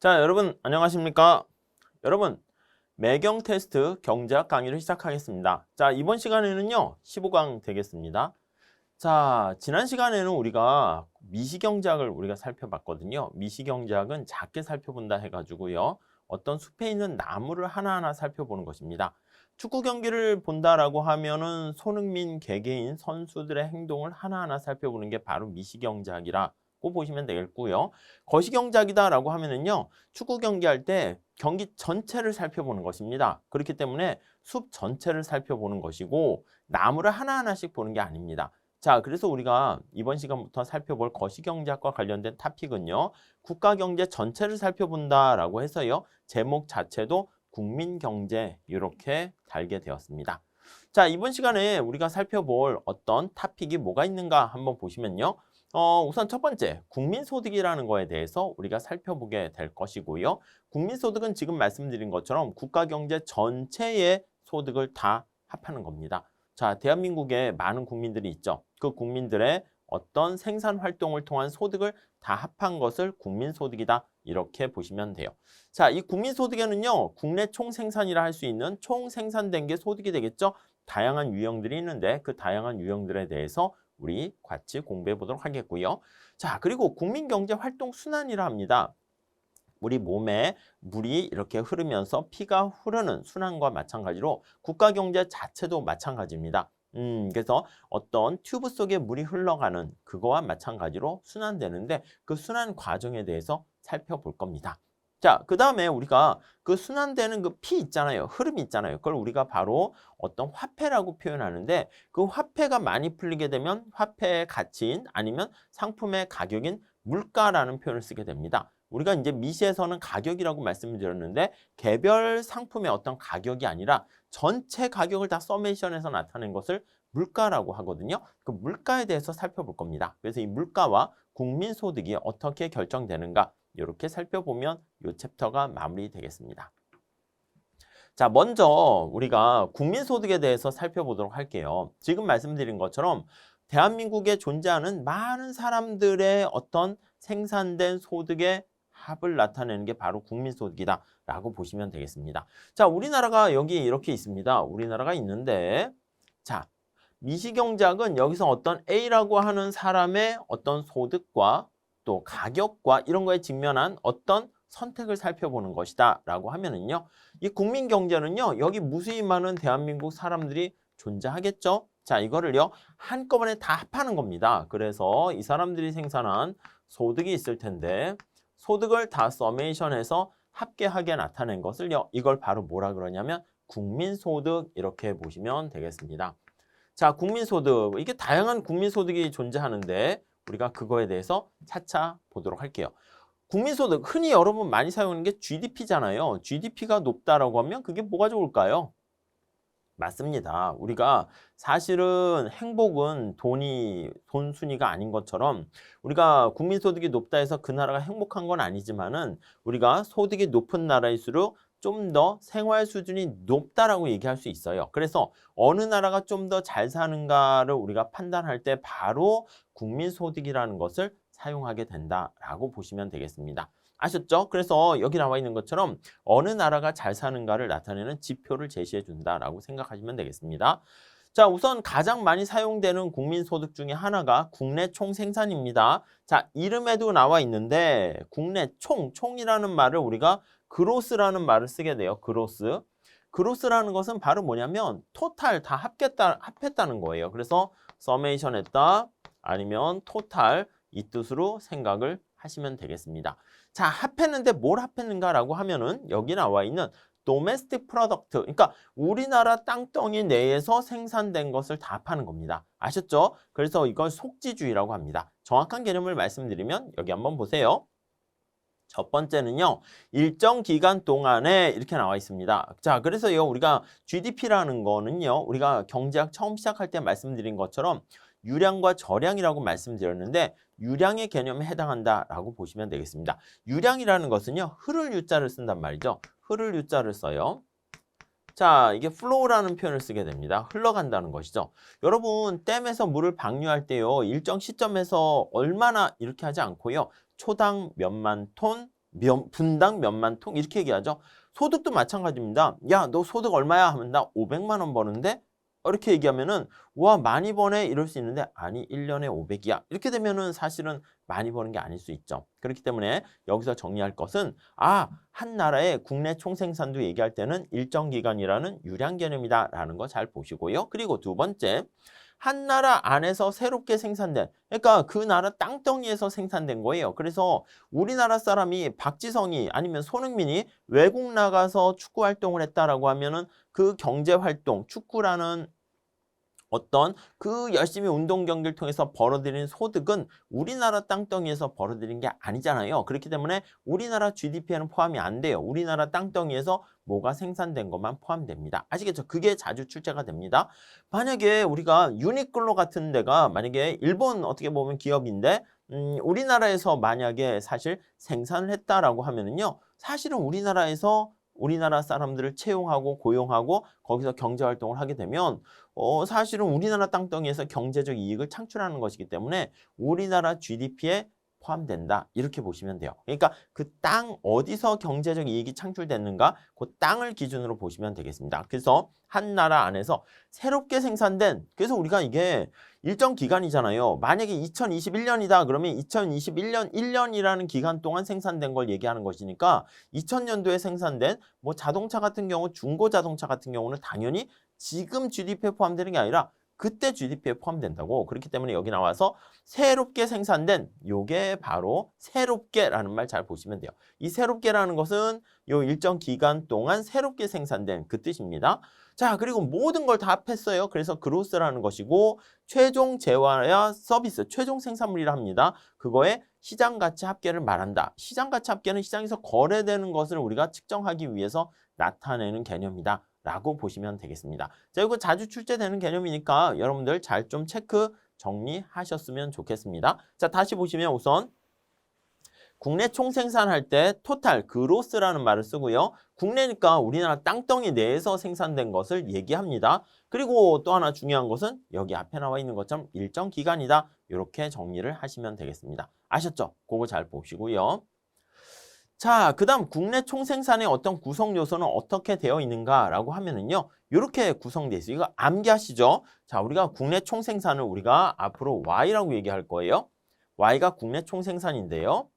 자, 여러분 안녕하십니까? 여러분, 매경 테스트 경제학 강의를 시작하겠습니다. 자, 이번 시간에는요, 15강 되겠습니다. 자, 지난 시간에는 우리가 미시경제학을 우리가 살펴봤거든요. 미시경제학은 작게 살펴본다 해가지고요. 어떤 숲에 있는 나무를 하나하나 살펴보는 것입니다. 축구 경기를 본다라고 하면은 손흥민 개개인 선수들의 행동을 하나하나 살펴보는 게 바로 미시경제학이라고 보시면 되겠고요. 거시경제학이다라고 하면은요. 축구 경기할 때 경기 전체를 살펴보는 것입니다. 그렇기 때문에 숲 전체를 살펴보는 것이고 나무를 하나하나씩 보는 게 아닙니다. 자, 그래서 우리가 이번 시간부터 살펴볼 거시경제학과 관련된 토픽은요. 국가경제 전체를 살펴본다라고 해서요. 제목 자체도 국민경제 이렇게 달게 되었습니다. 자, 이번 시간에 우리가 살펴볼 어떤 토픽이 뭐가 있는가 한번 보시면요. 우선 첫 번째, 국민소득이라는 거에 대해서 우리가 살펴보게 될 것이고요. 국민소득은 지금 말씀드린 것처럼 국가경제 전체의 소득을 다 합하는 겁니다. 자, 대한민국에 많은 국민들이 있죠. 그 국민들의 어떤 생산 활동을 통한 소득을 다 합한 것을 국민소득이다. 이렇게 보시면 돼요. 자, 이 국민소득에는요, 국내 총생산이라 할 수 있는 총생산된 게 소득이 되겠죠. 다양한 유형들이 있는데 그 다양한 유형들에 대해서 우리 같이 공부해 보도록 하겠고요. 자, 그리고 국민경제활동순환이라 합니다. 우리 몸에 물이 이렇게 흐르면서 피가 흐르는 순환과 마찬가지로 국가경제 자체도 마찬가지입니다. 그래서 어떤 튜브 속에 물이 흘러가는 그거와 마찬가지로 순환되는데 그 순환 과정에 대해서 살펴볼 겁니다. 자, 그 다음에 우리가 그 순환되는 그 피 있잖아요. 흐름이 있잖아요. 그걸 우리가 바로 어떤 화폐라고 표현하는데 그 화폐가 많이 풀리게 되면 화폐의 가치인 아니면 상품의 가격인 물가라는 표현을 쓰게 됩니다. 우리가 이제 미시에서는 가격이라고 말씀을 드렸는데 개별 상품의 어떤 가격이 아니라 전체 가격을 다 서메이션해서 나타낸 것을 물가라고 하거든요. 그 물가에 대해서 살펴볼 겁니다. 그래서 이 물가와 국민소득이 어떻게 결정되는가 이렇게 살펴보면 이 챕터가 마무리되겠습니다. 자, 먼저 우리가 국민소득에 대해서 살펴보도록 할게요. 지금 말씀드린 것처럼 대한민국에 존재하는 많은 사람들의 어떤 생산된 소득의 합을 나타내는 게 바로 국민소득이다 라고 보시면 되겠습니다. 자, 우리나라가 여기 이렇게 있습니다. 우리나라가 있는데 자, 미시경제학은 여기서 어떤 A라고 하는 사람의 어떤 소득과 또 가격과 이런 거에 직면한 어떤 선택을 살펴보는 것이다 라고 하면은요. 이 국민경제는요. 여기 무수히 많은 대한민국 사람들이 존재하겠죠. 자, 이거를요. 한꺼번에 다 합하는 겁니다. 그래서 이 사람들이 생산한 소득이 있을 텐데 소득을 다 서메이션해서 합계하게 나타낸 것을요. 이걸 바로 뭐라 그러냐면 국민소득 이렇게 보시면 되겠습니다. 자, 국민소득. 이게 다양한 국민소득이 존재하는데 우리가 그거에 대해서 차차 보도록 할게요. 국민소득, 흔히 여러분 많이 사용하는 게 GDP잖아요. GDP가 높다라고 하면 그게 뭐가 좋을까요? 맞습니다. 우리가 사실은 행복은 돈 순위가 아닌 것처럼 우리가 국민소득이 높다 해서 그 나라가 행복한 건 아니지만은 우리가 소득이 높은 나라일수록 좀 더 생활 수준이 높다라고 얘기할 수 있어요. 그래서 어느 나라가 좀 더 잘 사는가를 우리가 판단할 때 바로 국민소득이라는 것을 사용하게 된다라고 보시면 되겠습니다. 아셨죠? 그래서 여기 나와 있는 것처럼 어느 나라가 잘 사는가를 나타내는 지표를 제시해 준다라고 생각하시면 되겠습니다. 자, 우선 가장 많이 사용되는 국민소득 중에 하나가 국내 총생산입니다. 자, 이름에도 나와 있는데 국내 총이라는 말을 우리가 그로스라는 말을 쓰게 돼요. 그로스. 그로스라는 것은 바로 뭐냐면 토탈 다 합했다는 거예요. 그래서 서메이션 했다 아니면 토탈 이 뜻으로 생각을 하시면 되겠습니다. 자, 합했는데 뭘 합했는가라고 하면은 여기 나와 있는 domestic product, 그러니까 우리나라 땅덩이 내에서 생산된 것을 다 합하는 겁니다. 아셨죠? 그래서 이걸 속지주의라고 합니다. 정확한 개념을 말씀드리면 여기 한번 보세요. 첫 번째는요, 일정 기간 동안에 이렇게 나와 있습니다. 자, 그래서요, 우리가 GDP라는 거는요, 우리가 경제학 처음 시작할 때 말씀드린 것처럼 유량과 저량이라고 말씀드렸는데 유량의 개념에 해당한다라고 보시면 되겠습니다. 유량이라는 것은요, 흐를 유자를 쓴단 말이죠. 흐를 유자를 써요. 자, 이게 flow라는 표현을 쓰게 됩니다. 흘러간다는 것이죠. 여러분, 댐에서 물을 방류할 때요, 일정 시점에서 얼마나 이렇게 하지 않고요, 초당 몇만 톤, 분당 몇만 통 이렇게 얘기하죠. 소득도 마찬가지입니다. 야, 너 소득 얼마야? 하면 나 500만 원 버는데 이렇게 얘기하면은 와, 많이 버네 이럴 수 있는데 아니 1년에 500이야. 이렇게 되면은 사실은 많이 버는 게 아닐 수 있죠. 그렇기 때문에 여기서 정리할 것은 한 나라의 국내 총생산도 얘기할 때는 일정 기간이라는 유량 개념이다라는 거 잘 보시고요. 그리고 두 번째, 한 나라 안에서 새롭게 생산된, 그러니까 그 나라 땅덩이에서 생산된 거예요. 그래서 우리나라 사람이 박지성이 아니면 손흥민이 외국 나가서 축구 활동을 했다라고 하면은 그 경제 활동, 축구라는 어떤 그 열심히 운동 경기를 통해서 벌어들인 소득은 우리나라 땅덩이에서 벌어들인 게 아니잖아요. 그렇기 때문에 우리나라 GDP에는 포함이 안 돼요. 우리나라 땅덩이에서 뭐가 생산된 것만 포함됩니다. 아시겠죠? 그게 자주 출제가 됩니다. 만약에 우리가 유니클로 같은 데가 만약에 일본 어떻게 보면 기업인데 우리나라에서 만약에 사실 생산을 했다라고 하면은요. 사실은 우리나라 사람들을 채용하고 고용하고 거기서 경제활동을 하게 되면 사실은 우리나라 땅덩이에서 경제적 이익을 창출하는 것이기 때문에 우리나라 GDP에 포함된다. 이렇게 보시면 돼요. 그러니까 그 땅 어디서 경제적 이익이 창출됐는가 그 땅을 기준으로 보시면 되겠습니다. 그래서 한 나라 안에서 새롭게 생산된 그래서 우리가 이게 일정 기간이잖아요. 만약에 2021년이다 그러면 2021년 1년이라는 기간 동안 생산된 걸 얘기하는 것이니까 2000년도에 생산된 뭐 자동차 같은 경우 중고 자동차 같은 경우는 당연히 지금 GDP에 포함되는 게 아니라 그때 GDP에 포함된다고. 그렇기 때문에 여기 나와서 새롭게 생산된 요게 바로 새롭게라는 말 잘 보시면 돼요. 이 새롭게라는 것은 요 일정 기간 동안 새롭게 생산된 그 뜻입니다. 자, 그리고 모든 걸 다 합했어요. 그래서 그로스라는 것이고 최종 재화야 서비스, 최종 생산물이라 합니다. 그거에 시장 가치 합계를 말한다. 시장 가치 합계는 시장에서 거래되는 것을 우리가 측정하기 위해서 나타내는 개념이다. 라고 보시면 되겠습니다. 자, 이거 자주 출제되는 개념이니까 여러분들 잘 좀 체크 정리하셨으면 좋겠습니다. 자, 다시 보시면 우선 국내 총생산할 때 토탈, 그로스라는 말을 쓰고요. 국내니까 우리나라 땅덩이 내에서 생산된 것을 얘기합니다. 그리고 또 하나 중요한 것은 여기 앞에 나와 있는 것처럼 일정 기간이다. 이렇게 정리를 하시면 되겠습니다. 아셨죠? 그거 잘 보시고요. 자, 그 다음 국내 총생산의 어떤 구성 요소는 어떻게 되어 있는가라고 하면은요. 이렇게 구성되어 있어요. 이거 암기하시죠? 자, 우리가 국내 총생산을 우리가 앞으로 Y라고 얘기할 거예요. Y가 국내 총생산인데요.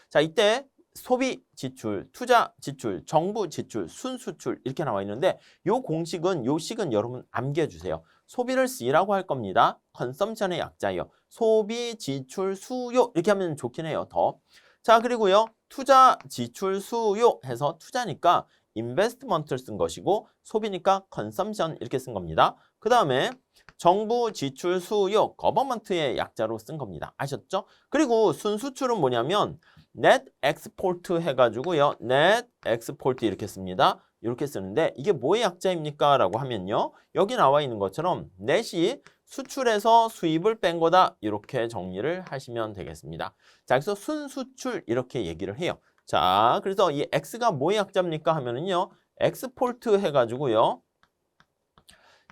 자, 이때 소비 지출, 투자 지출, 정부 지출, 순수출 이렇게 나와 있는데 요 공식은 요 식은 여러분 암기해 주세요. 소비를 C라고 할 겁니다. 컨섬션의 약자예요. 소비, 지출, 수요 이렇게 하면 좋긴 해요. 더. 자, 그리고요. 투자, 지출, 수요 해서 투자니까 인베스트먼트를 쓴 것이고 소비니까 컨섬션 이렇게 쓴 겁니다. 그 다음에 정부, 지출, 수요, 거버먼트의 약자로 쓴 겁니다. 아셨죠? 그리고 순수출은 뭐냐면 net export 해가지고요. net export 이렇게 씁니다. 이렇게 쓰는데 이게 뭐의 약자입니까? 라고 하면요. 여기 나와 있는 것처럼 net이 수출에서 수입을 뺀 거다. 이렇게 정리를 하시면 되겠습니다. 자, 그래서 순수출 이렇게 얘기를 해요. 자, 그래서 이 X가 뭐의 약자입니까? 하면은요. 엑스포트 해가지고요.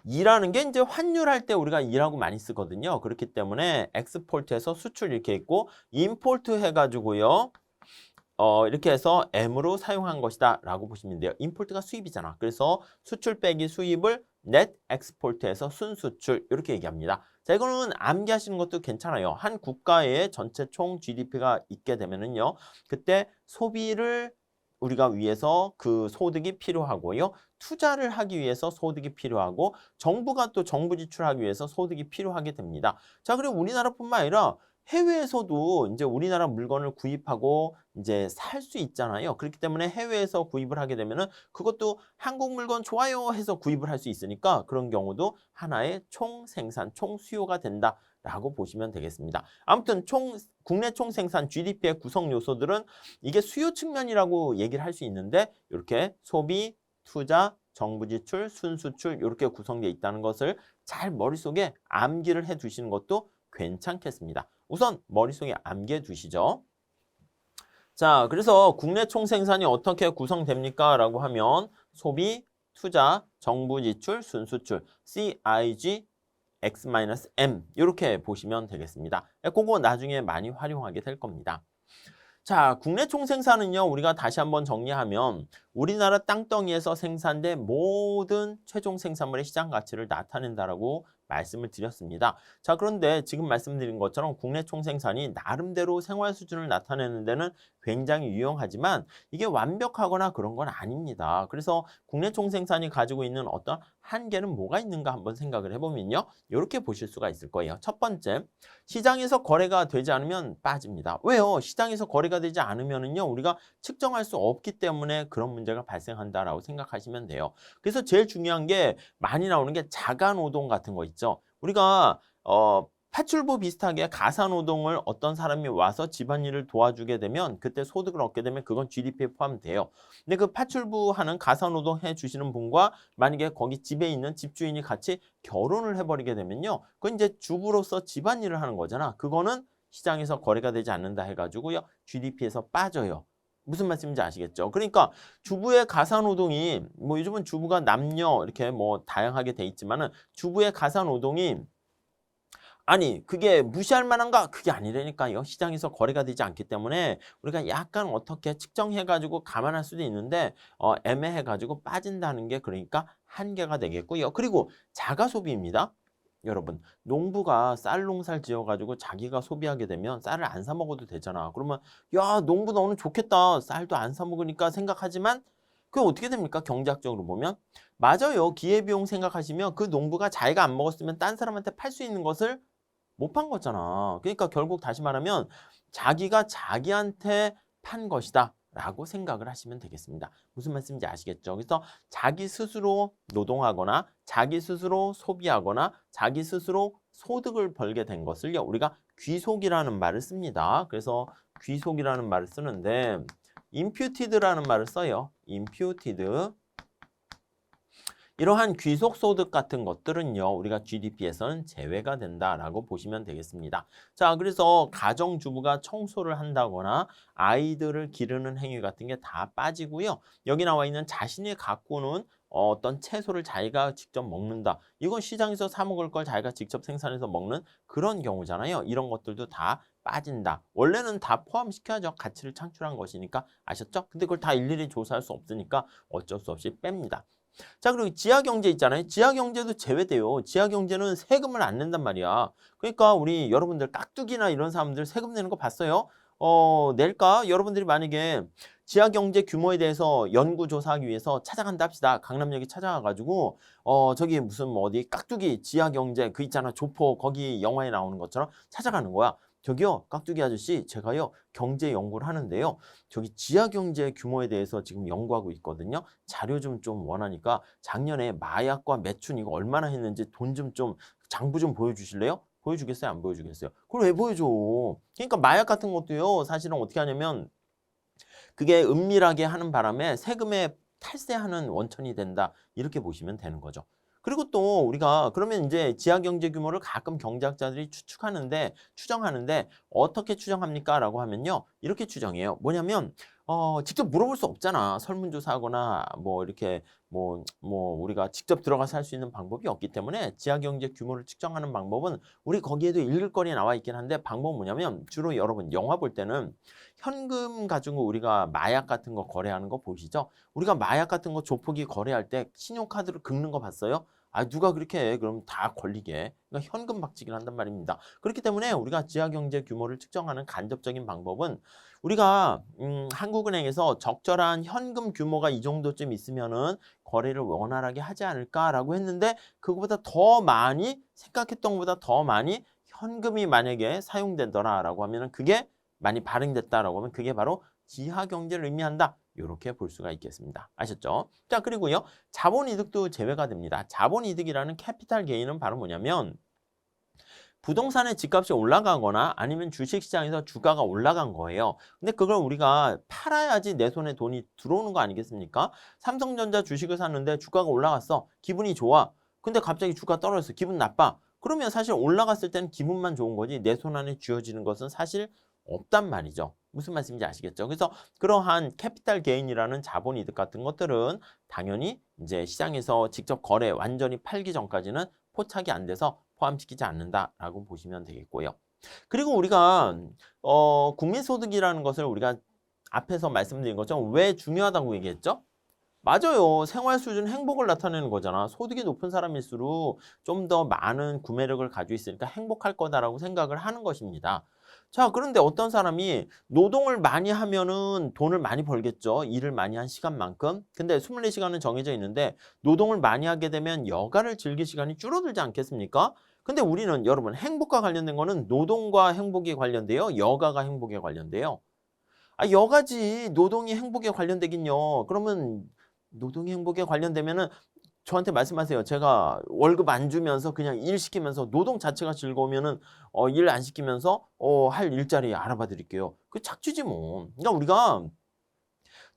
2라는 게 이제 환율할 때 우리가 2라고 많이 쓰거든요. 그렇기 때문에 엑스포트에서 수출 이렇게 있고 임포트 해가지고요. 이렇게 해서 M으로 사용한 것이다 라고 보시면 돼요. 임포트가 수입이잖아. 그래서 수출 빼기 수입을 net export에서 순수출 이렇게 얘기합니다. 자, 이거는 암기하시는 것도 괜찮아요. 한 국가의 전체 총 GDP가 있게 되면은요. 그때 소비를 우리가 위해서 그 소득이 필요하고요. 투자를 하기 위해서 소득이 필요하고 정부가 또 정부 지출하기 위해서 소득이 필요하게 됩니다. 자, 그리고 우리나라뿐만 아니라 해외에서도 이제 우리나라 물건을 구입하고 이제 살 수 있잖아요. 그렇기 때문에 해외에서 구입을 하게 되면은 그것도 한국 물건 좋아요 해서 구입을 할 수 있으니까 그런 경우도 하나의 총생산, 총수요가 된다라고 보시면 되겠습니다. 아무튼 국내 총생산 GDP의 구성 요소들은 이게 수요 측면이라고 얘기를 할 수 있는데 이렇게 소비, 투자, 정부 지출, 순수출 이렇게 구성되어 있다는 것을 잘 머릿속에 암기를 해 두시는 것도 괜찮겠습니다. 우선 머릿속에 암기해 두시죠. 자, 그래서 국내 총생산이 어떻게 구성됩니까? 라고 하면 소비, 투자, 정부 지출, 순수출, CIG, X-M 이렇게 보시면 되겠습니다. 그거 나중에 많이 활용하게 될 겁니다. 자, 국내 총생산은요, 우리가 다시 한번 정리하면 우리나라 땅덩이에서 생산된 모든 최종 생산물의 시장 가치를 나타낸다라고 말씀을 드렸습니다. 자, 그런데 지금 말씀드린 것처럼 국내 총생산이 나름대로 생활 수준을 나타내는 데는 굉장히 유용하지만 이게 완벽하거나 그런 건 아닙니다. 그래서 국내 총생산이 가지고 있는 어떤 한계는 뭐가 있는가 한번 생각을 해보면요. 이렇게 보실 수가 있을 거예요. 첫 번째, 시장에서 거래가 되지 않으면 빠집니다. 왜요? 시장에서 거래가 되지 않으면은요, 우리가 측정할 수 없기 때문에 그런 문제가 발생한다라고 생각하시면 돼요. 그래서 제일 중요한 게 많이 나오는 게 자가 노동 같은 거 있죠. 우리가 파출부 비슷하게 가사 노동을 어떤 사람이 와서 집안일을 도와주게 되면 그때 소득을 얻게 되면 그건 GDP에 포함돼요. 근데 그 파출부 하는 가사 노동 해 주시는 분과 만약에 거기 집에 있는 집주인이 같이 결혼을 해버리게 되면요. 그건 이제 주부로서 집안일을 하는 거잖아. 그거는 시장에서 거래가 되지 않는다 해가지고요. GDP에서 빠져요. 무슨 말씀인지 아시겠죠? 그러니까 주부의 가사 노동이 뭐 요즘은 주부가 남녀 이렇게 뭐 다양하게 돼 있지만은 주부의 가사 노동이 아니 그게 무시할 만한가? 그게 아니라니까요. 시장에서 거래가 되지 않기 때문에 우리가 약간 어떻게 측정해가지고 감안할 수도 있는데 애매해가지고 빠진다는 게 그러니까 한계가 되겠고요. 그리고 자가 소비입니다. 여러분 농부가 쌀 농사를 지어가지고 자기가 소비하게 되면 쌀을 안 사 먹어도 되잖아. 그러면 야 농부 너는 좋겠다. 쌀도 안 사 먹으니까 생각하지만 그게 어떻게 됩니까? 경제학적으로 보면 맞아요. 기회비용 생각하시면 그 농부가 자기가 안 먹었으면 딴 사람한테 팔 수 있는 것을 못 판 거잖아. 그러니까 결국 다시 말하면 자기가 자기한테 판 것이다 라고 생각을 하시면 되겠습니다. 무슨 말씀인지 아시겠죠? 그래서 자기 스스로 노동하거나 자기 스스로 소비하거나 자기 스스로 소득을 벌게 된 것을요. 우리가 귀속이라는 말을 씁니다. 그래서 귀속이라는 말을 쓰는데 imputed라는 말을 써요. imputed. 이러한 귀속소득 같은 것들은요. 우리가 GDP에서는 제외가 된다라고 보시면 되겠습니다. 자, 그래서 가정주부가 청소를 한다거나 아이들을 기르는 행위 같은 게 다 빠지고요. 여기 나와 있는 자신이 가꾸는 어떤 채소를 자기가 직접 먹는다. 이건 시장에서 사 먹을 걸 자기가 직접 생산해서 먹는 그런 경우잖아요. 이런 것들도 다 빠진다. 원래는 다 포함시켜야죠. 가치를 창출한 것이니까 아셨죠? 근데 그걸 다 일일이 조사할 수 없으니까 어쩔 수 없이 뺍니다. 자, 그리고 지하경제 있잖아요. 지하경제도 제외돼요. 지하경제는 세금을 안 낸단 말이야. 그러니까 우리 여러분들 깍두기나 이런 사람들 세금 내는 거 봤어요? 낼까? 여러분들이 만약에 지하경제 규모에 대해서 연구조사하기 위해서 찾아간다 합시다. 강남역에 찾아가가지고 저기 무슨 뭐 어디 깍두기 지하경제 그 있잖아. 조포 거기 영화에 나오는 것처럼 찾아가는 거야. 저기요 깍두기 아저씨 제가요 경제 연구를 하는데요. 저기 지하경제 규모에 대해서 지금 연구하고 있거든요. 자료 좀 원하니까 작년에 마약과 매춘 이거 얼마나 했는지 돈 좀 장부 좀 보여주실래요? 보여주겠어요? 안 보여주겠어요? 그걸 왜 보여줘? 그러니까 마약 같은 것도요. 사실은 어떻게 하냐면 그게 은밀하게 하는 바람에 세금에 탈세하는 원천이 된다. 이렇게 보시면 되는 거죠. 그리고 또 우리가 그러면 이제 지하 경제 규모를 가끔 경제학자들이 추정하는데 어떻게 추정합니까? 라고 하면요. 이렇게 추정해요. 뭐냐면 직접 물어볼 수 없잖아. 설문조사하거나 뭐 이렇게 뭐 우리가 직접 들어가서 할 수 있는 방법이 없기 때문에 지하 경제 규모를 측정하는 방법은 우리 거기에도 읽을 거리 나와 있긴 한데 방법은 뭐냐면 주로 여러분 영화 볼 때는 현금 가지고 우리가 마약 같은 거 거래하는 거 보시죠? 우리가 마약 같은 거 조폭이 거래할 때 신용카드를 긁는 거 봤어요? 아, 누가 그렇게 해? 그럼 다 걸리게. 그러니까 현금 박치기를 한단 말입니다. 그렇기 때문에 우리가 지하경제 규모를 측정하는 간접적인 방법은 우리가 한국은행에서 적절한 현금 규모가 이 정도쯤 있으면은 거래를 원활하게 하지 않을까라고 했는데 그거보다 더 많이 생각했던 것보다 더 많이 현금이 만약에 사용되더라라고 하면은 그게 많이 발행됐다라고 하면 그게 바로 지하 경제를 의미한다. 이렇게 볼 수가 있겠습니다. 아셨죠? 자, 그리고요. 자본이득도 제외가 됩니다. 자본이득이라는 캐피탈 게인은 바로 뭐냐면 부동산의 집값이 올라가거나 아니면 주식시장에서 주가가 올라간 거예요. 근데 그걸 우리가 팔아야지 내 손에 돈이 들어오는 거 아니겠습니까? 삼성전자 주식을 샀는데 주가가 올라갔어. 기분이 좋아. 근데 갑자기 주가 떨어졌어. 기분 나빠. 그러면 사실 올라갔을 때는 기분만 좋은 거지 내 손 안에 쥐어지는 것은 사실 없단 말이죠. 무슨 말씀인지 아시겠죠? 그래서 그러한 캐피탈 게인이라는 자본 이득 같은 것들은 당연히 이제 시장에서 직접 완전히 팔기 전까지는 포착이 안 돼서 포함시키지 않는다라고 보시면 되겠고요. 그리고 우리가 국민소득이라는 것을 우리가 앞에서 말씀드린 것처럼 왜 중요하다고 얘기했죠? 맞아요. 생활 수준 행복을 나타내는 거잖아. 소득이 높은 사람일수록 좀 더 많은 구매력을 가지고 있으니까 행복할 거다라고 생각을 하는 것입니다. 자, 그런데 어떤 사람이 노동을 많이 하면은 돈을 많이 벌겠죠. 일을 많이 한 시간만큼. 근데 24시간은 정해져 있는데 노동을 많이 하게 되면 여가를 즐길 시간이 줄어들지 않겠습니까? 근데 우리는 여러분 행복과 관련된 거는 노동과 행복이 관련돼요. 여가가 행복에 관련돼요. 아, 여가지 노동이 행복에 관련되긴요. 그러면 노동이 행복에 관련되면은 저한테 말씀하세요. 제가 월급 안 주면서 그냥 일 시키면서 노동 자체가 즐거우면은 일 안 시키면서 할 일자리 알아봐 드릴게요. 그 착취지 뭐. 그러니까 우리가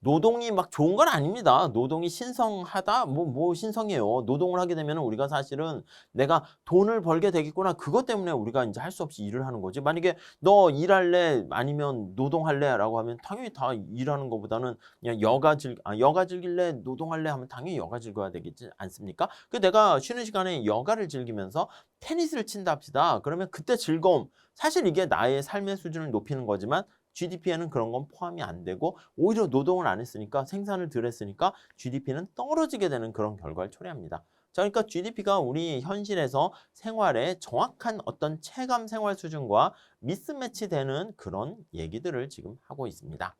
노동이 막 좋은 건 아닙니다. 노동이 신성하다? 뭐 신성해요. 노동을 하게 되면 우리가 사실은 내가 돈을 벌게 되겠구나. 그것 때문에 우리가 이제 할 수 없이 일을 하는 거지. 만약에 너 일할래? 아니면 노동할래? 라고 하면 당연히 다 일하는 것보다는 그냥 여가 즐길래? 노동할래? 하면 당연히 여가 즐겨야 되겠지 않습니까? 그 내가 쉬는 시간에 여가를 즐기면서 테니스를 친다 합시다. 그러면 그때 즐거움. 사실 이게 나의 삶의 수준을 높이는 거지만 GDP에는 그런 건 포함이 안 되고 오히려 노동을 안 했으니까 생산을 덜 했으니까 GDP는 떨어지게 되는 그런 결과를 초래합니다. 자, 그러니까 GDP가 우리 현실에서 생활에 정확한 어떤 체감 생활 수준과 미스매치되는 그런 얘기들을 지금 하고 있습니다.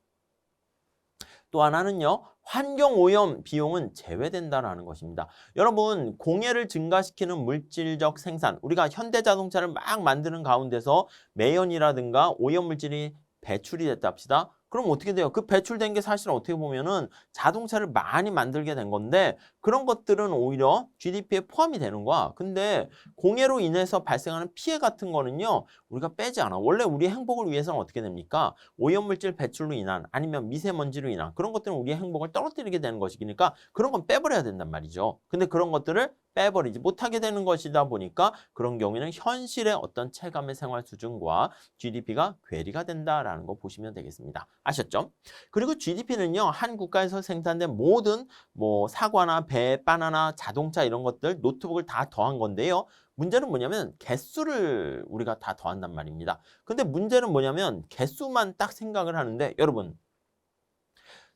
또 하나는요. 환경오염 비용은 제외된다라는 것입니다. 여러분 공해를 증가시키는 물질적 생산 우리가 현대자동차를 막 만드는 가운데서 매연이라든가 오염물질이 배출이 됐다 합시다. 그럼 어떻게 돼요? 그 배출된 게 사실은 어떻게 보면은 자동차를 많이 만들게 된 건데 그런 것들은 오히려 GDP에 포함이 되는 거야. 근데 공해로 인해서 발생하는 피해 같은 거는요. 우리가 빼지 않아. 원래 우리 행복을 위해서는 어떻게 됩니까? 오염물질 배출로 인한 아니면 미세먼지로 인한 그런 것들은 우리의 행복을 떨어뜨리게 되는 것이니까 그런 건 빼버려야 된단 말이죠. 근데 그런 것들을 빼버리지 못하게 되는 것이다 보니까 그런 경우에는 현실의 어떤 체감의 생활 수준과 GDP가 괴리가 된다라는 거 보시면 되겠습니다. 아셨죠? 그리고 GDP는요. 한 국가에서 생산된 모든 뭐 사과나 배, 바나나, 자동차 이런 것들, 노트북을 다 더한 건데요. 문제는 뭐냐면 개수를 우리가 다 더한단 말입니다. 근데 문제는 뭐냐면 개수만 딱 생각을 하는데 여러분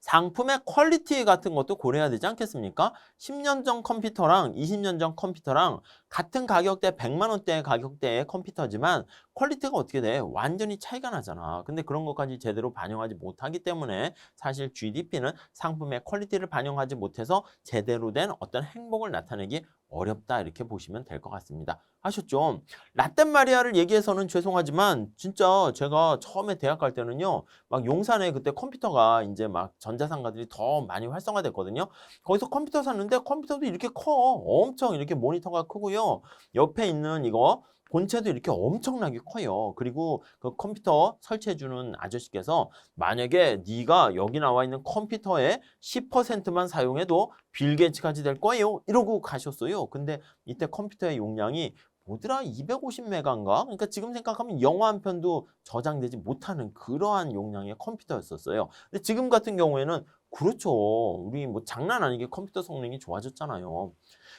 상품의 퀄리티 같은 것도 고려해야 되지 않겠습니까? 10년 전 컴퓨터랑 20년 전 컴퓨터랑 같은 가격대 100만 원대의 가격대의 컴퓨터지만 퀄리티가 어떻게 돼? 완전히 차이가 나잖아. 근데 그런 것까지 제대로 반영하지 못하기 때문에 사실 GDP는 상품의 퀄리티를 반영하지 못해서 제대로 된 어떤 행복을 나타내기 어렵다 이렇게 보시면 될 것 같습니다. 아셨죠? 라떼 마리아를 얘기해서는 죄송하지만 진짜 제가 처음에 대학 갈 때는요. 막 용산에 그때 컴퓨터가 이제 막 전자상가들이 더 많이 활성화됐거든요. 거기서 컴퓨터 샀는데 컴퓨터도 이렇게 커. 엄청 이렇게 모니터가 크고요. 옆에 있는 이거 본체도 이렇게 엄청나게 커요. 그리고 그 컴퓨터 설치해주는 아저씨께서 만약에 네가 여기 나와 있는 컴퓨터의 10%만 사용해도 빌 게이츠까지 될 거예요. 이러고 가셨어요. 근데 이때 컴퓨터의 용량이 뭐더라 250메가인가? 그러니까 지금 생각하면 영화 한 편도 저장되지 못하는 그러한 용량의 컴퓨터였었어요. 근데 지금 같은 경우에는 그렇죠. 우리 뭐 장난 아니게 컴퓨터 성능이 좋아졌잖아요.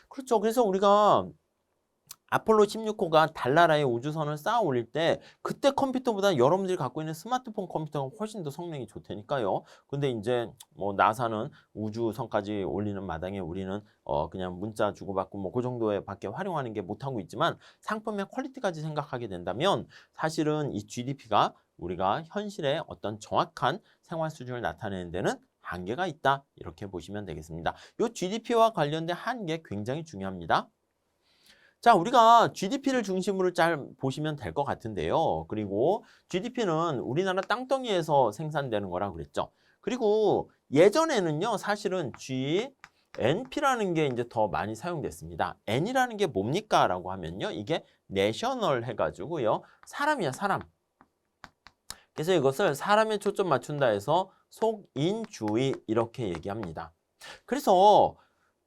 그렇죠. 그래서 우리가 아폴로 16호가 달나라에 우주선을 쌓아 올릴 때 그때 컴퓨터보다 여러분들이 갖고 있는 스마트폰 컴퓨터가 훨씬 더 성능이 좋다니까요. 근데 이제 뭐 나사는 우주선까지 올리는 마당에 우리는 그냥 문자 주고받고 뭐 그 정도에 밖에 활용하는 게 못하고 있지만 상품의 퀄리티까지 생각하게 된다면 사실은 이 GDP가 우리가 현실의 어떤 정확한 생활 수준을 나타내는 데는 한계가 있다. 이렇게 보시면 되겠습니다. 이 GDP와 관련된 한계 굉장히 중요합니다. 자, 우리가 GDP를 중심으로 잘 보시면 될 것 같은데요. 그리고 GDP는 우리나라 땅덩이에서 생산되는 거라고 그랬죠. 그리고 예전에는요, 사실은 GNP라는 게 이제 더 많이 사용됐습니다. N이라는 게 뭡니까? 라고 하면요, 이게 내셔널 해가지고요, 사람이야, 사람. 그래서 이것을 사람에 초점 맞춘다 해서 속인주의 이렇게 얘기합니다. 그래서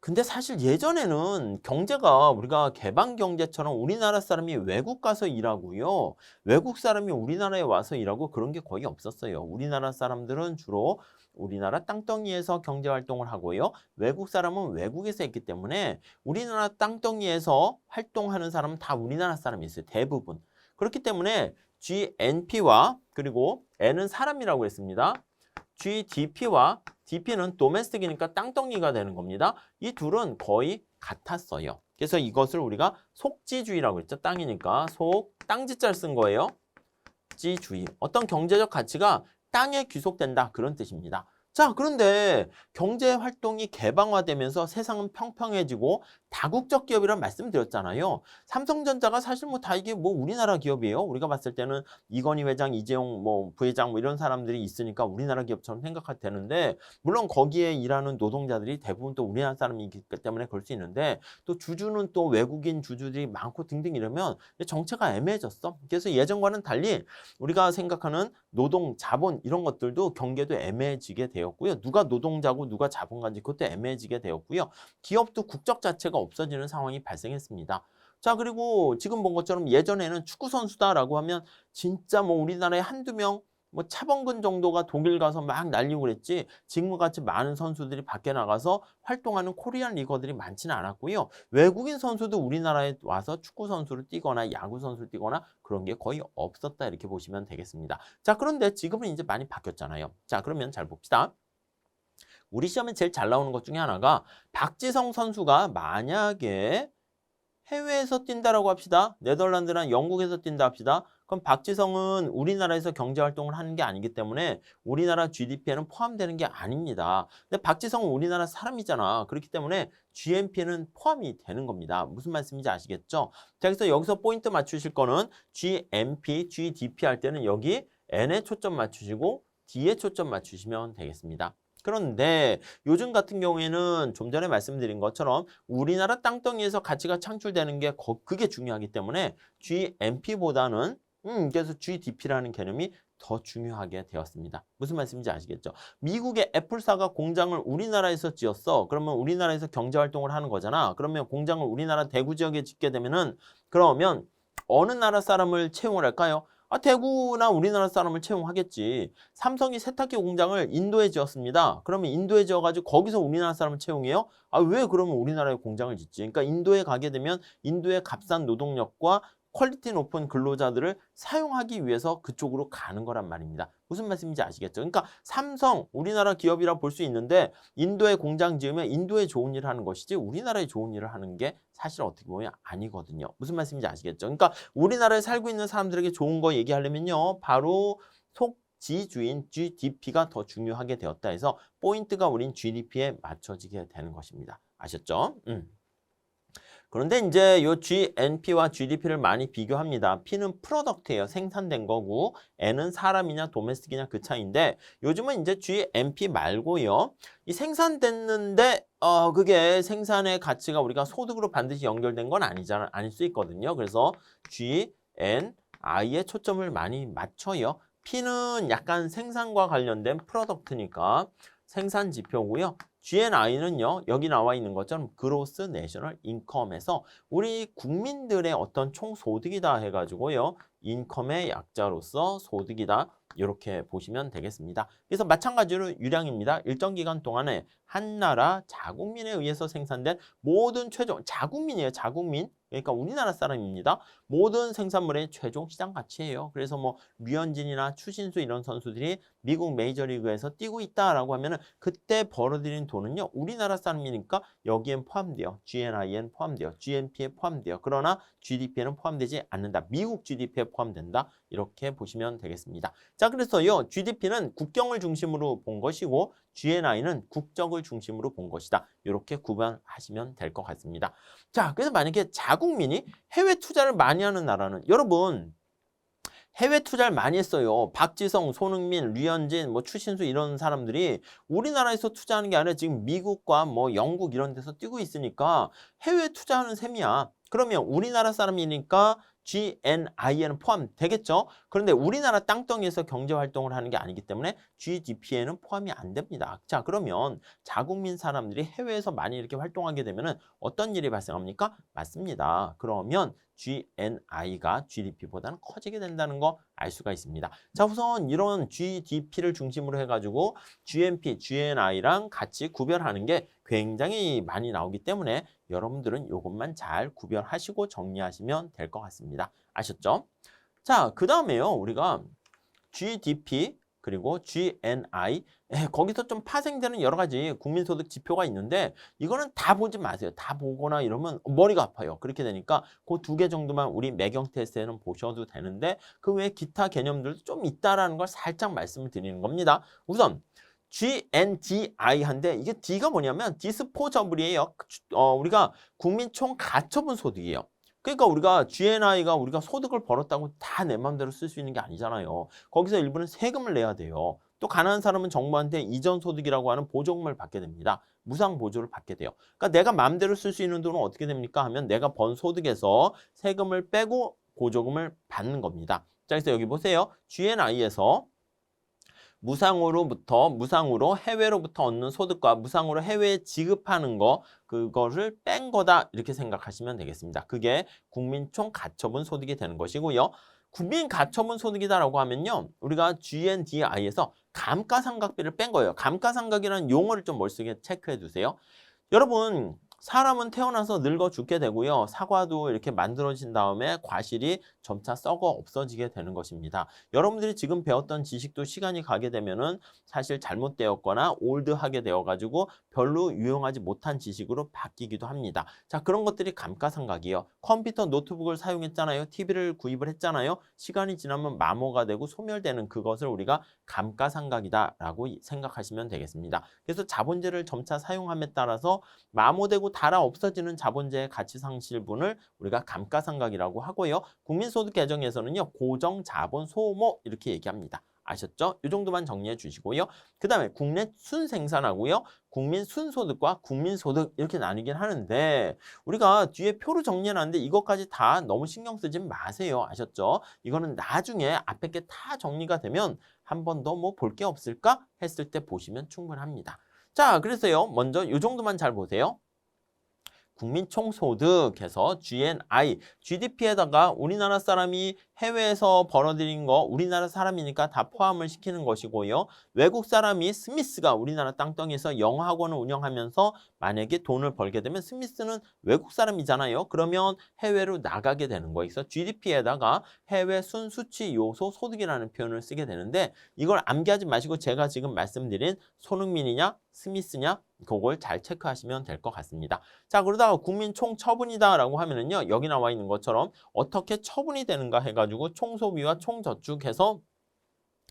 근데 사실 예전에는 경제가 우리가 개방 경제처럼 우리나라 사람이 외국 가서 일하고요. 외국 사람이 우리나라에 와서 일하고 그런 게 거의 없었어요. 우리나라 사람들은 주로 우리나라 땅덩이에서 경제 활동을 하고요. 외국 사람은 외국에서 했기 때문에 우리나라 땅덩이에서 활동하는 사람은 다 우리나라 사람이 있어요. 대부분. 그렇기 때문에 GNP와 그리고 N은 사람이라고 했습니다. GDP와 DP는 도메스틱이니까 땅덩이가 되는 겁니다. 이 둘은 거의 같았어요. 그래서 이것을 우리가 속지주의라고 했죠. 땅이니까 땅지자를 쓴 거예요. 지주의. 어떤 경제적 가치가 땅에 귀속된다. 그런 뜻입니다. 자, 그런데 경제 활동이 개방화되면서 세상은 평평해지고 다국적 기업이란 말씀드렸잖아요. 삼성전자가 사실 뭐 다 이게 뭐 우리나라 기업이에요. 우리가 봤을 때는 이건희 회장, 이재용 뭐 부회장 뭐 이런 사람들이 있으니까 우리나라 기업처럼 생각할 테는데 물론 거기에 일하는 노동자들이 대부분 또 우리나라 사람이기 때문에 그럴 수 있는데 또 주주는 또 외국인 주주들이 많고 등등 이러면 정체가 애매해졌어. 그래서 예전과는 달리 우리가 생각하는 노동, 자본 이런 것들도 경계도 애매해지게 되었고요. 누가 노동자고 누가 자본가인지 그것도 애매해지게 되었고요. 기업도 국적 자체가 없어지는 상황이 발생했습니다. 자, 그리고 지금 본 것처럼 예전에는 축구 선수다라고 하면 진짜 뭐 우리나라에 한두 명 뭐 차범근 정도가 독일 가서 막 날리고 그랬지 지금과 같이 많은 선수들이 밖에 나가서 활동하는 코리안 리거들이 많지는 않았고요. 외국인 선수도 우리나라에 와서 축구 선수를 뛰거나 야구 선수를 뛰거나 그런 게 거의 없었다 이렇게 보시면 되겠습니다. 자, 그런데 지금은 이제 많이 바뀌었잖아요. 자, 그러면 잘 봅시다. 우리 시험에 제일 잘 나오는 것 중에 하나가 박지성 선수가 만약에 해외에서 뛴다라고 합시다. 네덜란드나 영국에서 뛴다 합시다. 그럼 박지성은 우리나라에서 경제활동을 하는 게 아니기 때문에 우리나라 GDP에는 포함되는 게 아닙니다. 근데 박지성은 우리나라 사람이잖아. 그렇기 때문에 GNP에는 포함이 되는 겁니다. 무슨 말씀인지 아시겠죠? 자, 그래서 여기서 포인트 맞추실 거는 GNP, GDP 할 때는 여기 N에 초점 맞추시고 D에 초점 맞추시면 되겠습니다. 그런데 요즘 같은 경우에는 좀 전에 말씀드린 것처럼 우리나라 땅덩이에서 가치가 창출되는 게 그게 중요하기 때문에 GNP보다는 그래서 GDP라는 개념이 더 중요하게 되었습니다. 무슨 말씀인지 아시겠죠? 미국의 애플사가 공장을 우리나라에서 지었어. 그러면 우리나라에서 경제활동을 하는 거잖아. 그러면 공장을 우리나라 대구 지역에 짓게 되면은 그러면 어느 나라 사람을 채용을 할까요? 대구나 우리나라 사람을 채용하겠지. 삼성이 세탁기 공장을 인도에 지었습니다. 그러면 인도에 지어가지고 거기서 우리나라 사람을 채용해요? 왜 그러면 우리나라에 공장을 짓지? 그러니까 인도에 가게 되면 인도의 값싼 노동력과 퀄리티 높은 근로자들을 사용하기 위해서 그쪽으로 가는 거란 말입니다. 무슨 말씀인지 아시겠죠? 그러니까 삼성, 우리나라 기업이라 볼 수 있는데 인도에 공장 지으면 인도에 좋은 일을 하는 것이지 우리나라에 좋은 일을 하는 게 사실 어떻게 보면 아니거든요. 무슨 말씀인지 아시겠죠? 그러니까 우리나라에 살고 있는 사람들에게 좋은 거 얘기하려면요. 바로 속지주인 GDP가 더 중요하게 되었다 해서 포인트가 우린 GDP에 맞춰지게 되는 것입니다. 아셨죠? 그런데 이제 이 GNP와 GDP를 많이 비교합니다. P는 프로덕트예요. 생산된 거고 N은 사람이냐 도메스틱이냐 그 차이인데 요즘은 이제 GNP 말고요. 이 생산됐는데 그게 생산의 가치가 우리가 소득으로 반드시 연결된 건 아닐 수 있거든요. 그래서 GNI에 초점을 많이 맞춰요. P는 약간 생산과 관련된 프로덕트니까 생산 지표고요. GNI는요. 여기 나와 있는 것처럼 그로스 내셔널 인컴에서 우리 국민들의 어떤 총소득이다 해가지고요. 인컴의 약자로서 소득이다. 이렇게 보시면 되겠습니다. 그래서 마찬가지로 유량입니다. 일정 기간 동안에 한 나라 자국민에 의해서 생산된 모든 최종 자국민이에요. 자국민. 그러니까 우리나라 사람입니다. 모든 생산물의 최종 시장 가치예요. 그래서 뭐 류현진이나 추신수 이런 선수들이 미국 메이저리그에서 뛰고 있다라고 하면은 그때 벌어들인 돈은요. 우리나라 사람이니까 여기엔 포함돼요. GNI엔 포함돼요. GNP에 포함돼요. 그러나 GDP에는 포함되지 않는다. 미국 GDP에 포함된다. 이렇게 보시면 되겠습니다. 자, 그래서요. GDP는 국경을 중심으로 본 것이고 GNI는 국적을 중심으로 본 것이다. 이렇게 구분하시면 될 것 같습니다. 자, 그래서 만약에 자국민이 해외 투자를 많이 하는 나라는 여러분 해외 투자를 많이 했어요. 박지성, 손흥민, 류현진, 뭐 추신수 이런 사람들이 우리나라에서 투자하는 게 아니라 지금 미국과 뭐 영국 이런 데서 뛰고 있으니까 해외 투자하는 셈이야. 그러면 우리나라 사람이니까 GNI에는 포함되겠죠. 그런데 우리나라 땅덩이에서 경제활동을 하는 게 아니기 때문에 GDP에는 포함이 안 됩니다. 자, 그러면 자국민 사람들이 해외에서 많이 이렇게 활동하게 되면 어떤 일이 발생합니까? 맞습니다. 그러면 GNI가 GDP보다는 커지게 된다는 거 알 수가 있습니다. 자, 우선 이런 GDP를 중심으로 해가지고 GNP, GNI랑 같이 구별하는 게 굉장히 많이 나오기 때문에 여러분들은 이것만 잘 구별하시고 정리하시면 될 것 같습니다. 아셨죠? 자, 그 다음에요. 우리가 GDP 그리고 GNI 거기서 좀 파생되는 여러 가지 국민소득 지표가 있는데 이거는 다 보지 마세요. 다 보거나 이러면 머리가 아파요. 그렇게 되니까 그 두 개 정도만 우리 매경 테스트에는 보셔도 되는데 그 외에 기타 개념들도 좀 있다라는 걸 살짝 말씀을 드리는 겁니다. 우선 GNDI한데 이게 D가 뭐냐면 디스포저블이에요. 우리가 국민 총 가처분 소득이에요. 그러니까 우리가 GNI가 우리가 소득을 벌었다고 다 내 마음대로 쓸 수 있는 게 아니잖아요. 거기서 일부는 세금을 내야 돼요. 또 가난한 사람은 정부한테 이전 소득이라고 하는 보조금을 받게 됩니다. 무상 보조를 받게 돼요. 그러니까 내가 마음대로 쓸 수 있는 돈은 어떻게 됩니까? 하면 내가 번 소득에서 세금을 빼고 보조금을 받는 겁니다. 자, 그래서 여기 보세요. GNI에서 무상으로 해외로부터 얻는 소득과 무상으로 해외에 지급하는 거 그거를 뺀 거다 이렇게 생각하시면 되겠습니다. 그게 국민 총 가처분 소득이 되는 것이고요. 국민 가처분 소득이다라고 하면요. 우리가 GNDI에서 감가상각비를 뺀 거예요. 감가상각이라는 용어를 좀 머릿속에 체크해 두세요. 여러분 사람은 태어나서 늙어 죽게 되고요. 사과도 이렇게 만들어진 다음에 과실이 점차 썩어 없어지게 되는 것입니다. 여러분들이 지금 배웠던 지식도 시간이 가게 되면은 사실 잘못되었거나 올드하게 되어가지고 별로 유용하지 못한 지식으로 바뀌기도 합니다. 자, 그런 것들이 감가상각이에요. 컴퓨터 노트북을 사용했잖아요. TV를 구입을 했잖아요. 시간이 지나면 마모가 되고 소멸되는 그것을 우리가 감가상각이다라고 생각하시면 되겠습니다. 그래서 자본재를 점차 사용함에 따라서 마모되고 달아 없어지는 자본재의 가치 상실분을 우리가 감가상각이라고 하고요. 국민소득 개정에서는요. 고정자본 소모 이렇게 얘기합니다. 아셨죠? 이 정도만 정리해 주시고요. 그 다음에 국내 순생산하고요. 국민 순소득과 국민소득 이렇게 나뉘긴 하는데 우리가 뒤에 표로 정리해놨는데 이것까지 다 너무 신경 쓰지 마세요. 아셨죠? 이거는 나중에 앞에 게 다 정리가 되면 한 번 더 뭐 볼 게 없을까 했을 때 보시면 충분합니다. 자, 그래서요. 먼저 이 정도만 잘 보세요. 국민 총소득해서 GNI, GDP에다가 우리나라 사람이 해외에서 벌어들인 거 우리나라 사람이니까 다 포함을 시키는 것이고요. 외국 사람이 스미스가 우리나라 땅덩이에서 영어학원을 운영하면서 만약에 돈을 벌게 되면 스미스는 외국 사람이잖아요. 그러면 해외로 나가게 되는 거예요. 그래서 GDP에다가 해외 순수치 요소 소득이라는 표현을 쓰게 되는데 이걸 암기하지 마시고 제가 지금 말씀드린 손흥민이냐 스미스냐 그걸 잘 체크하시면 될 것 같습니다. 자, 그러다가 국민 총처분이다라고 하면은요. 여기 나와 있는 것처럼 어떻게 처분이 되는가 해가지고 총소비와 총저축해서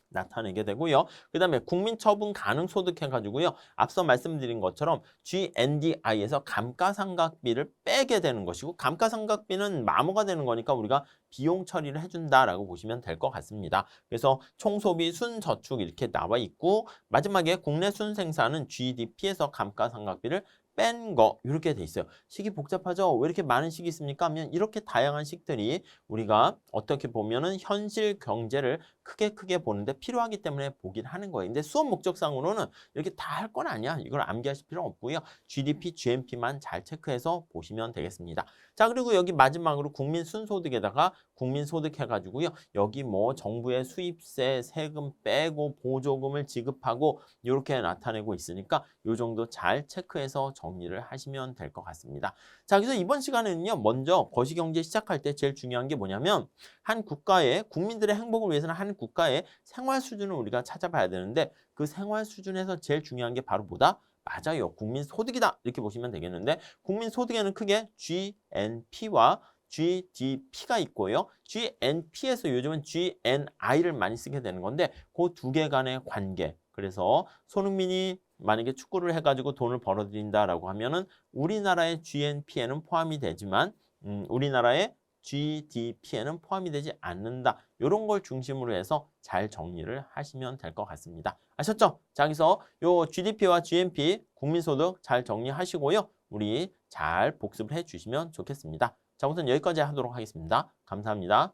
나타내게 되고요. 그 다음에 국민처분 가능 소득 해가지고요. 앞서 말씀드린 것처럼 GNDI에서 감가상각비를 빼게 되는 것이고 감가상각비는 마모가 되는 거니까 우리가 비용 처리를 해준다라고 보시면 될 것 같습니다. 그래서 총소비, 순저축 이렇게 나와 있고 마지막에 국내 순생산은 GDP에서 감가상각비를 뺀 거 이렇게 돼 있어요. 식이 복잡하죠? 왜 이렇게 많은 식이 있습니까? 하면 이렇게 다양한 식들이 우리가 어떻게 보면은 현실 경제를 크게 보는데 필요하기 때문에 보긴 하는 거예요. 근데 수업 목적상으로는 이렇게 다 할 건 아니야. 이걸 암기하실 필요 없고요. GDP, GNP만 잘 체크해서 보시면 되겠습니다. 자, 그리고 여기 마지막으로 국민 순소득에다가 국민소득 해가지고요. 여기 뭐 정부의 수입세, 세금 빼고 보조금을 지급하고 이렇게 나타내고 있으니까 이 정도 잘 체크해서 정리를 하시면 될 것 같습니다. 자, 그래서 이번 시간에는요. 먼저 거시경제 시작할 때 제일 중요한 게 뭐냐면 한 국가의 국민들의 행복을 위해서는 한 국가의 생활 수준을 우리가 찾아봐야 되는데 그 생활 수준에서 제일 중요한 게 바로 뭐다? 맞아요. 국민소득이다. 이렇게 보시면 되겠는데 국민소득에는 크게 GNP와 GDP가 있고요. GNP에서 요즘은 GNI를 많이 쓰게 되는 건데 그 두 개 간의 관계. 그래서 손흥민이 만약에 축구를 해가지고 돈을 벌어들인다라고 하면은 우리나라의 GNP에는 포함이 되지만 우리나라의 GDP에는 포함이 되지 않는다. 이런 걸 중심으로 해서 잘 정리를 하시면 될 것 같습니다. 아셨죠? 자, 여기서 요 GDP와 GNP 국민소득 잘 정리하시고요. 우리 잘 복습을 해주시면 좋겠습니다. 자, 우선 여기까지 하도록 하겠습니다. 감사합니다.